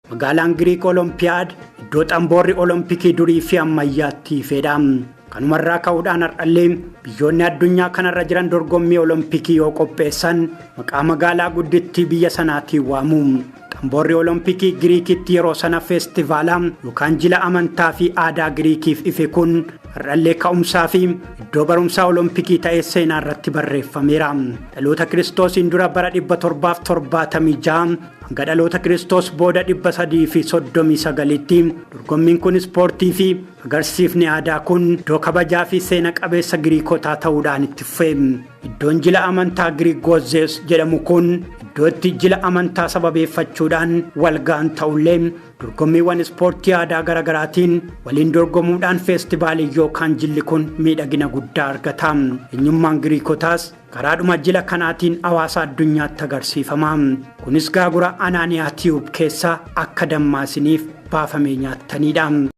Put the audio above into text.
Magaalaan Giriik Oloompiyaad iddoo xamboorri Olompikii durii fi ammayyaatti fedha. Kanumarraa ka'uudhaan har'allee biyyoonni addunyaa kanarra jiran dorgommii Olompikii yoo qopheessan maqaa magaalaa guddittii biyya sanaatiin waamu. Xamboorri Olompikii Giriikitti yeroo sana feestivaalaa yookaan jila amantaa fi aadaa Giriikiif ife kun har'allee ka'umsaa fi iddoo barumsaa Olompikii ta'ee seenaa irratti barreeffameera. Dhaloota Kiristoosiin dura bara 776 hanga dhaloota Kiristoos booda 339tti dorgommiin kun ispoortii fi agarsiifni aadaa kun iddoo kabajaa fi seena qabeessa Giriikotaa ta'uudhaan itti fufe. Iddoon jila amantaa Giriik Goozees jedhamu kun iddootti jila amantaa sababeeffachuudhaan walga'an ta'ullee dorgommiiwwan ispoortii aadaa garaagaraatiin waliin dorgomuudhaan feestivaalii yookaan jilli kun miidhagina guddaa argata. Eenyummaan Giriikotaas karaadhuma jila kanaatiin hawaasa addunyaatti agarsiifama. Kunis gaagura Anaaniyaa Tiyuub keessa akka dammaasiniif baafamee nyaatanidha.